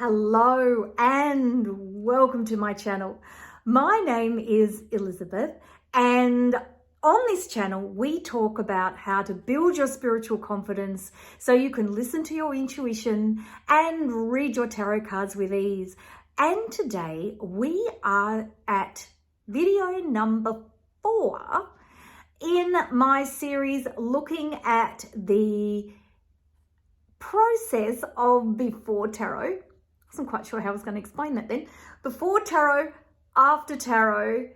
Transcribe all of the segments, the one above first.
Hello and welcome to my channel. My name is Elizabeth, and on this channel we talk about how to build your spiritual confidence so you can listen to your intuition and read your tarot cards with ease. And today we are at video number 4 in my series looking at the process of before tarot. I wasn't quite sure how I was going to explain that then. Before tarot, after tarot,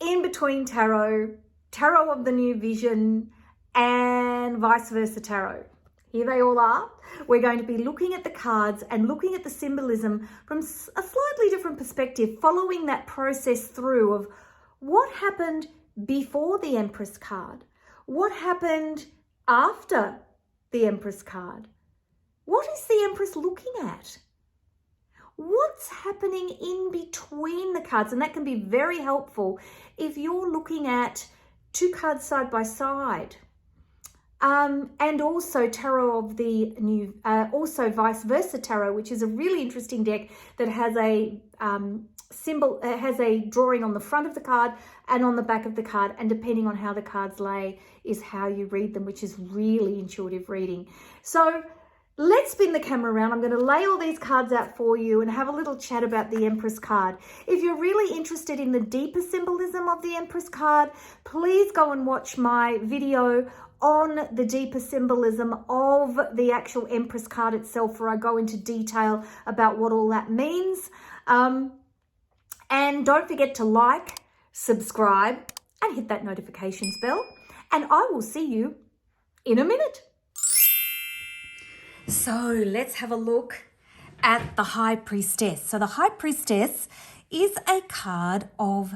in between tarot, tarot of the new vision, and vice versa tarot. Here they all are. We're going to be looking at the cards and looking at the symbolism from a slightly different perspective, following that process through of what happened before the Empress card, what happened after the Empress card, what is the Empress looking at? What's happening in between the cards? And that can be very helpful if you're looking at 2 cards side by side. And also tarot of the new, also vice versa tarot, which is a really interesting deck that has a symbol, has a drawing on the front of the card and on the back of the card, and depending on how the cards lay is how you read them, which is really intuitive reading. So let's spin the camera around. I'm going to lay all these cards out for you and have a little chat about the Empress card. If you're really interested in the deeper symbolism of the Empress card, please go and watch my video on the deeper symbolism of the actual Empress card itself, where I go into detail about what all that means. And don't forget to like, subscribe, and hit that notifications bell. And I will see you in a minute. So let's have a look at the High Priestess. So the High Priestess is a card of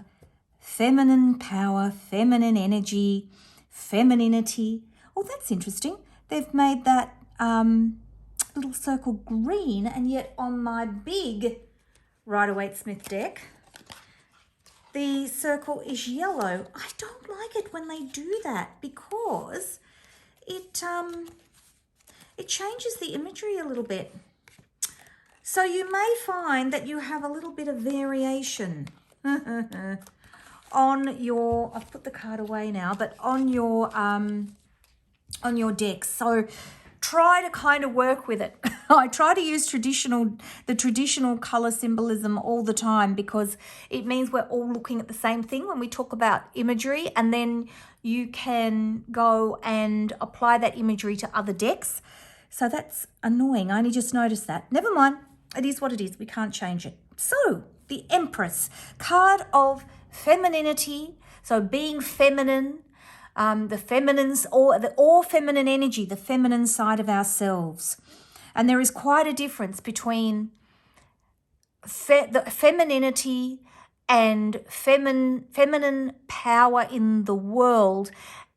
feminine power, feminine energy, femininity. Oh, that's interesting. They've made that little circle green, and yet on my big Rider-Waite-Smith deck, the circle is yellow. I don't like it when they do that because it changes the imagery a little bit. So you may find that you have a little bit of variation on your, I've put the card away now, but on your deck. So try to kind of work with it. I try to use the traditional color symbolism all the time, because it means we're all looking at the same thing when we talk about imagery, and then you can go and apply that imagery to other decks. So that's annoying. I only just noticed that. Never mind. It is what it is. We can't change it. So the Empress, card of femininity. So being feminine, the feminines, or the all feminine energy, the feminine side of ourselves. And there is quite a difference between the femininity and feminine power in the world,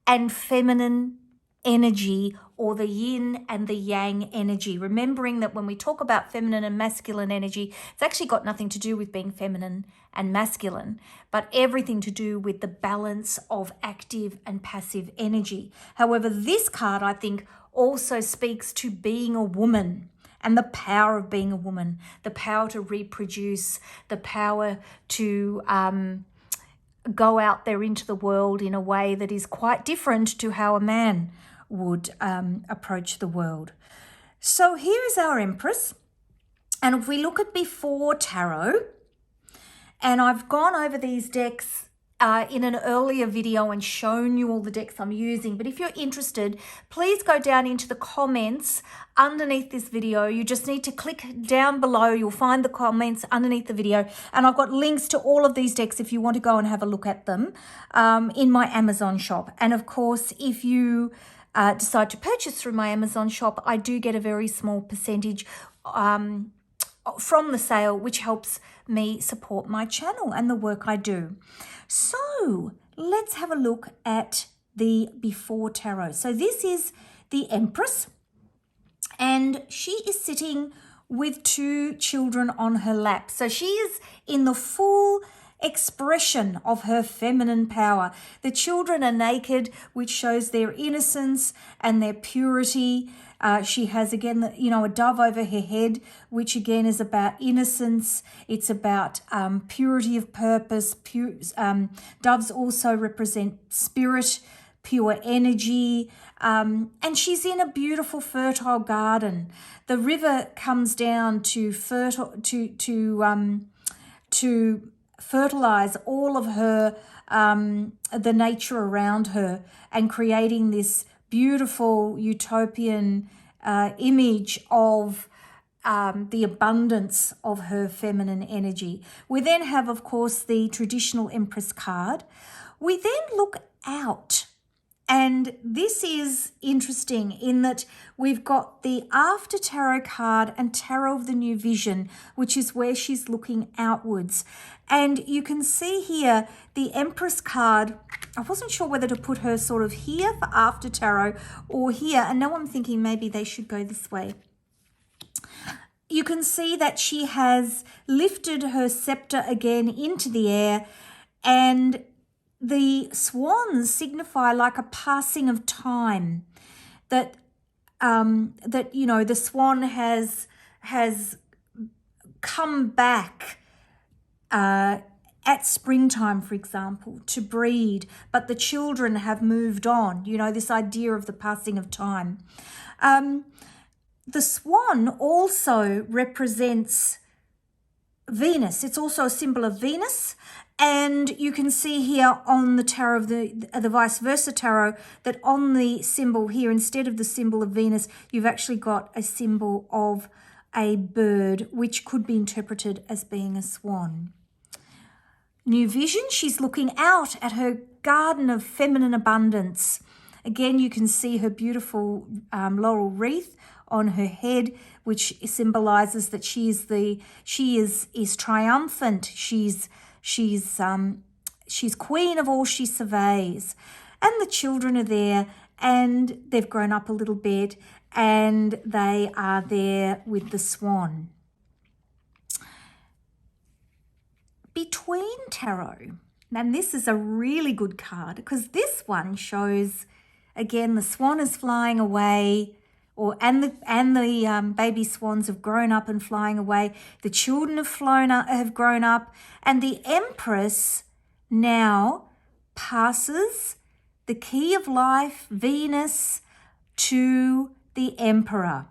and feminine energy, or the yin and the yang energy. Remembering that when we talk about feminine and masculine energy, it's actually got nothing to do with being feminine and masculine, but everything to do with the balance of active and passive energy. However, this card, I think, also speaks to being a woman and the power of being a woman, the power to reproduce, the power to go out there into the world in a way that is quite different to how a man would approach the world. So here is our Empress. And if we look at before tarot, and I've gone over these decks in an earlier video and shown you all the decks I'm using, but if you're interested, please go down into the comments underneath this video. You just need to click down below. You'll find the comments underneath the video, and I've got links to all of these decks if you want to go and have a look at them in my Amazon shop. And of course, if you decide to purchase through my Amazon shop, I do get a very small percentage from the sale, which helps me support my channel and the work I do. So let's have a look at the before tarot. So this is the Empress, and she is sitting with 2 children on her lap. So she is in the full expression of her feminine power. The children are naked, which shows their innocence and their purity. She has, again, a dove over her head, which again is about innocence. It's about purity of purpose. Doves also represent spirit, pure energy. And she's in a beautiful, fertile garden. The river comes down to fertilize all of her, the nature around her, and creating this beautiful utopian image of the abundance of her feminine energy. We then have, of course, the traditional Empress card. We then look out. And this is interesting in that we've got the After Tarot card and Tarot of the New Vision, which is where she's looking outwards. And you can see here the Empress card. I wasn't sure whether to put her sort of here for After Tarot or here. And now I'm thinking maybe they should go this way. You can see that she has lifted her scepter again into the air, and the swans signify like a passing of time, that the swan has come back at springtime, for example, to breed, but the children have moved on. This idea of the passing of time. The swan also represents Venus. It's also a symbol of Venus. And you can see here on the tarot of the vice versa tarot that on the symbol here, instead of the symbol of Venus, you've actually got a symbol of a bird, which could be interpreted as being a swan. New Vision, she's looking out at her garden of feminine abundance. Again, you can see her beautiful laurel wreath on her head, which symbolizes that she is triumphant. She's queen of all she surveys. And the children are there, and they've grown up a little bit, and they are there with the swan. Between Tarot, and this is a really good card because this one shows, again, the swan is flying away, and the baby swans have grown up and flying away. The children have grown up, and the Empress now passes the key of life, Venus, to the Emperor.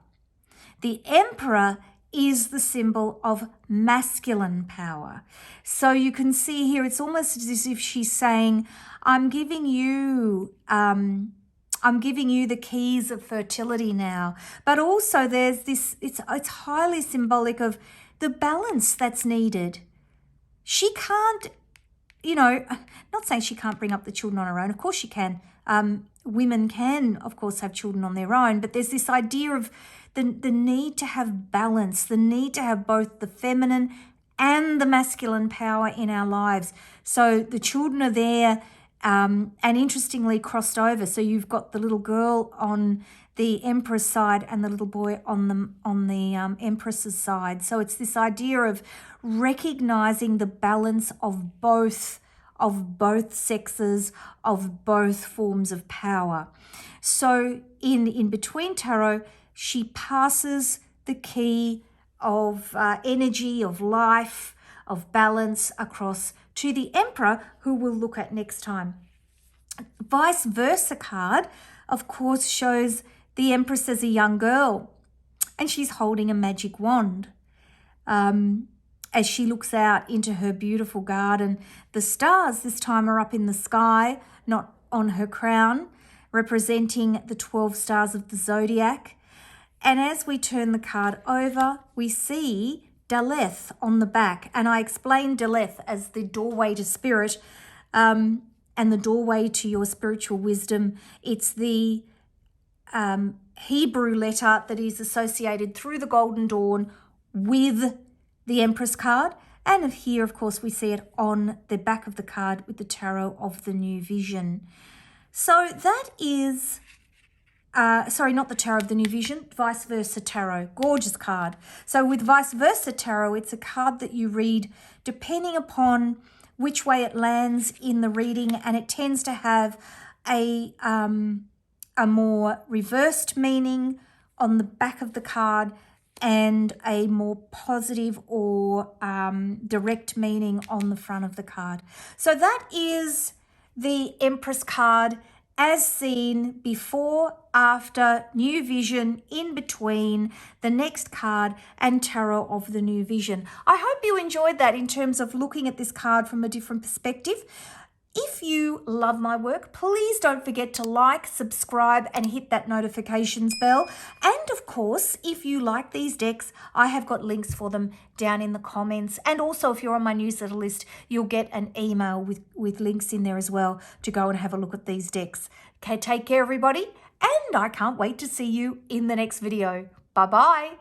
The Emperor is the symbol of masculine power. So you can see here, it's almost as if she's saying, I'm giving you the keys of fertility now. But also there's this, it's highly symbolic of the balance that's needed. She can't, not saying she can't bring up the children on her own. Of course she can. Women can, of course, have children on their own. But there's this idea of the need to have balance, the need to have both the feminine and the masculine power in our lives. So the children are there, and interestingly crossed over. So you've got the little girl on the Emperor's side and the little boy on the Empress's side. So it's this idea of recognizing the balance of both sexes, of both forms of power. So in Between Tarot, she passes the key of energy, of life, of balance across to the Emperor, who we'll look at next time. Vice versa card, of course, shows the Empress as a young girl, and she's holding a magic wand. As she looks out into her beautiful garden, the stars this time are up in the sky, not on her crown, representing the 12 stars of the zodiac. And as we turn the card over, we see Daleth on the back. And I explained Daleth as the doorway to spirit, and the doorway to your spiritual wisdom. It's the Hebrew letter that is associated through the Golden Dawn with the Empress card. And here, of course, we see it on the back of the card with the Tarot of the New Vision. So that is... not the Tarot of the New Vision, Vice Versa Tarot. Gorgeous card. So with Vice Versa Tarot, it's a card that you read depending upon which way it lands in the reading, and it tends to have a more reversed meaning on the back of the card and a more positive or direct meaning on the front of the card. So that is the Empress card as seen before, after, new vision, in between, the next card, and tarot of the new vision. I hope you enjoyed that in terms of looking at this card from a different perspective. If you love my work, please don't forget to like, subscribe, and hit that notifications bell. And of course, if you like these decks, I have got links for them down in the comments. And also, if you're on my newsletter list, you'll get an email with links in there as well to go and have a look at these decks. Okay, take care, everybody. And I can't wait to see you in the next video. Bye-bye.